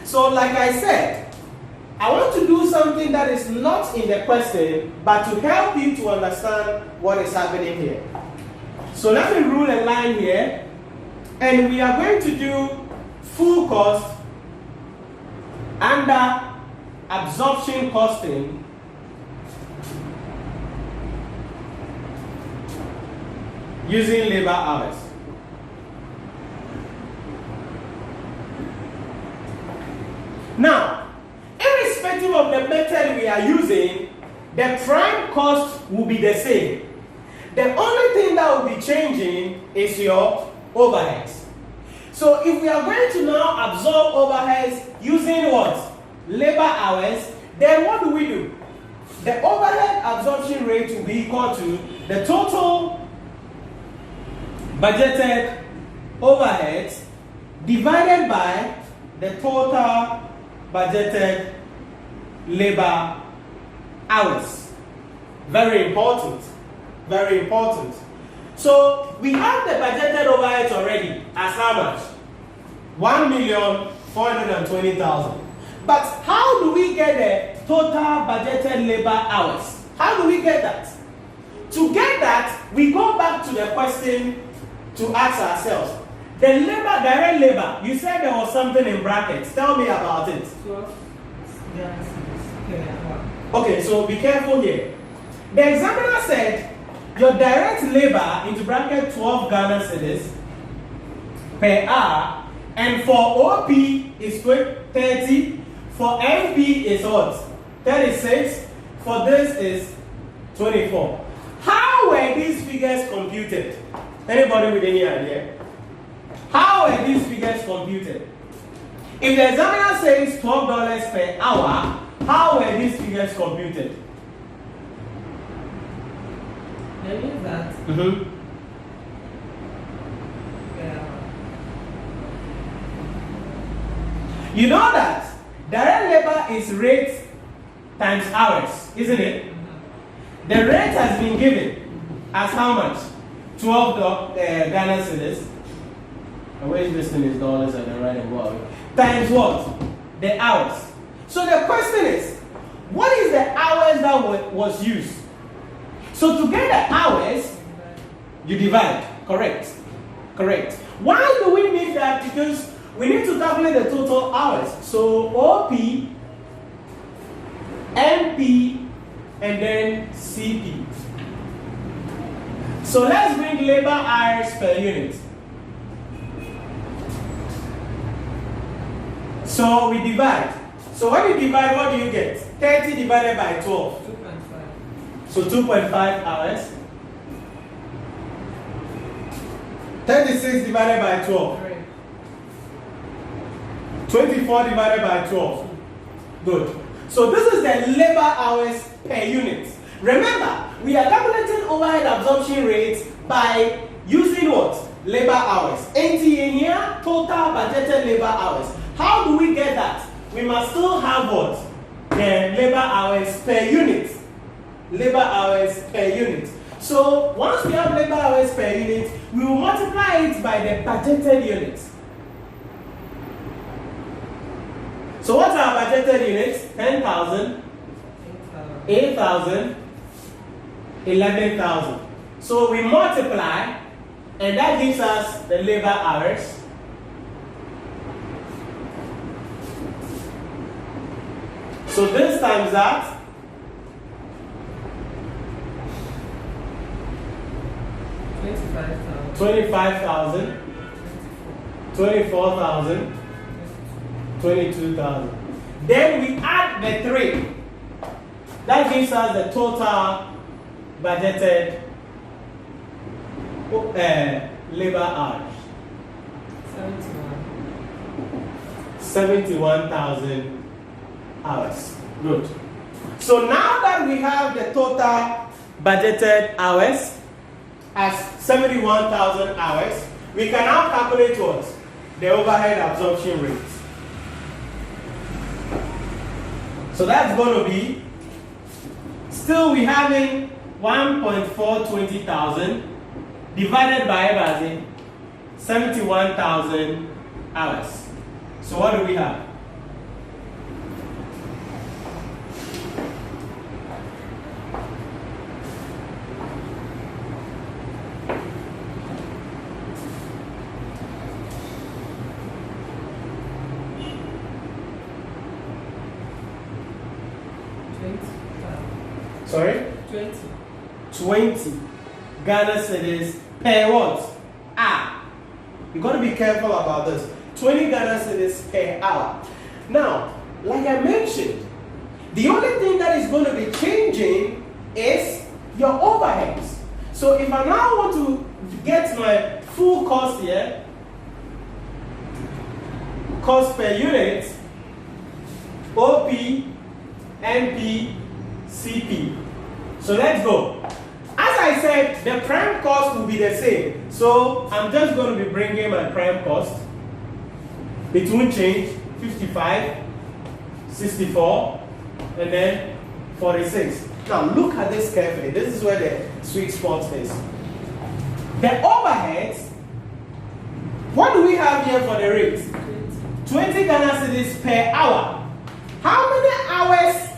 So like I said, I want to do something that is not in the question, but to help you to understand what is happening here. So let me rule a line here, and we are going to do full cost under absorption costing using labor hours. Now, irrespective of the method we are using, the prime cost will be the same. The only thing that will be changing is your overheads. So if we are going to now absorb overheads using what? Labor hours, then what do we do? The overhead absorption rate will be equal to the total budgeted overheads divided by the total budgeted labor hours. Very important. Very important. So we have the budgeted overheads already as how much? 1,420,000. But how do we get the total budgeted labor hours? How do we get that? To get that, we go back to the question to ask ourselves. The labor, direct labor, you said there was something in brackets. Tell me about it. Okay, so be careful here. The examiner said your direct labor into bracket 12 Ghana cedis per hour, and for OP is 30, for MP is what? 36, for this is 24. How were these figures computed? Anybody with any idea? How were these figures computed? If the examiner says $12 per hour, how were these figures computed? I knew that. Yeah. You know that direct labor is rate times hours, isn't it? The rate has been given as how much? 12 Ghana cedis. Where is this thing is dollars and then right and what? Times what? The hours. So the question is, what is the hours that was used? So to get the hours, you divide. Correct. Correct. Why do we need that? Because we need to calculate the total hours. So OP, MP, and then CP. So let's bring labor hours per unit. So we divide. So when you divide, what do you get? 30 divided by 12. 2.5. So 2.5 hours. 36 divided by 12. 24 divided by 12. Good. So this is the labor hours per unit. Remember, we are calculating overhead absorption rates by using what? Labor hours. NT in here, total budgeted labor hours. How do we get that? We must still have what? The labor hours per unit. Labor hours per unit. So once we have labor hours per unit, we will multiply it by the budgeted units. So what's our budgeted units? 10,000, 8,000, 11,000. So we multiply, and that gives us the labor hours. So this times that. 25,000, 24,000, 22,000. Then we add the 3. That gives us the total budgeted labor hours. 71,000 hours. Good. So now that we have the total budgeted hours as 71,000 hours, we can now calculate what? The overhead absorption rate. So that's going to be, still we having 1.420,000 divided by 71,000 hours. So what do we have? Sorry? 20. 20 Ghana cedis per what? Hour. You got to be careful about this. 20 Ghana cedis per hour. Now, like I mentioned, the only thing that is going to be changing is your overheads. So if I now want to get my full cost here, cost per unit, OP, NP, CP. So let's go. As I said, the prime cost will be the same. So I'm just going to be bringing my prime cost. Between change, 55, 64, and then 46. Now look at this carefully. This is where the sweet spot is. The overheads, what do we have here for the rates? 20 Ghana cedis per hour. How many hours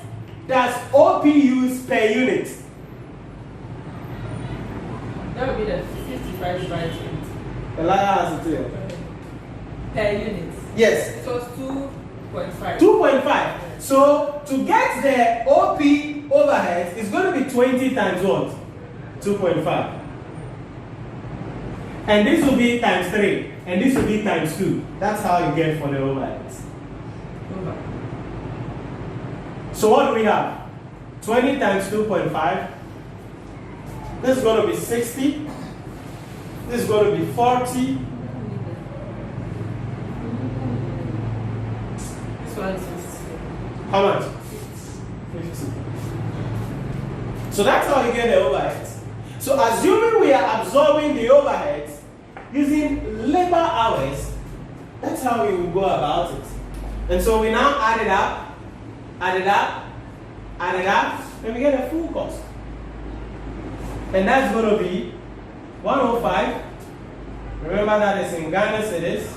does OP use per unit? That would be the 55 divided 20. The ladder has it here. Per unit. Yes. So it's 2.5. 2.5. So to get the OP overheads, it's going to be 20 times what? 2.5. And this will be times 3. And this will be times 2. That's how you get for the overheads. Over. So what do we have? 20 times 2.5. This is going to be 60. This is going to be 40. This one is 50. How much? 50. So that's how you get the overheads. So assuming we are absorbing the overheads using labor hours, that's how we will go about it. And so we now add it up, add it up, add it up, and we get a full cost. And that's going to be 105. Remember that is in Ghana cedis.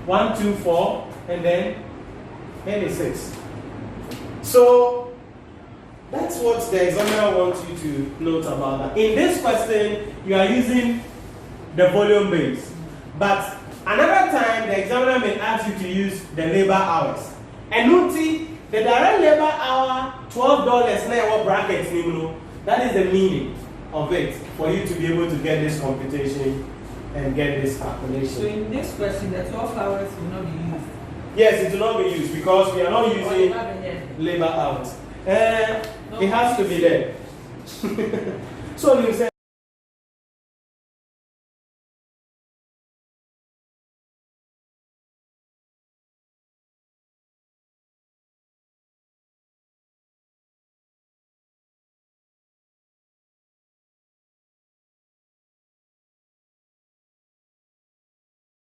124, and then 86. So that's what the examiner wants you to note about that. In this question, you are using the volume base. But another time, the examiner may ask you to use the labor hours. And note the direct labor hour, $12 now brackets, that is the meaning of it for you to be able to get this computation and get this calculation. So in this question, the 12 hours will not be used. Yes, it will not be used because we are not using labor hours. It has to be there. So you say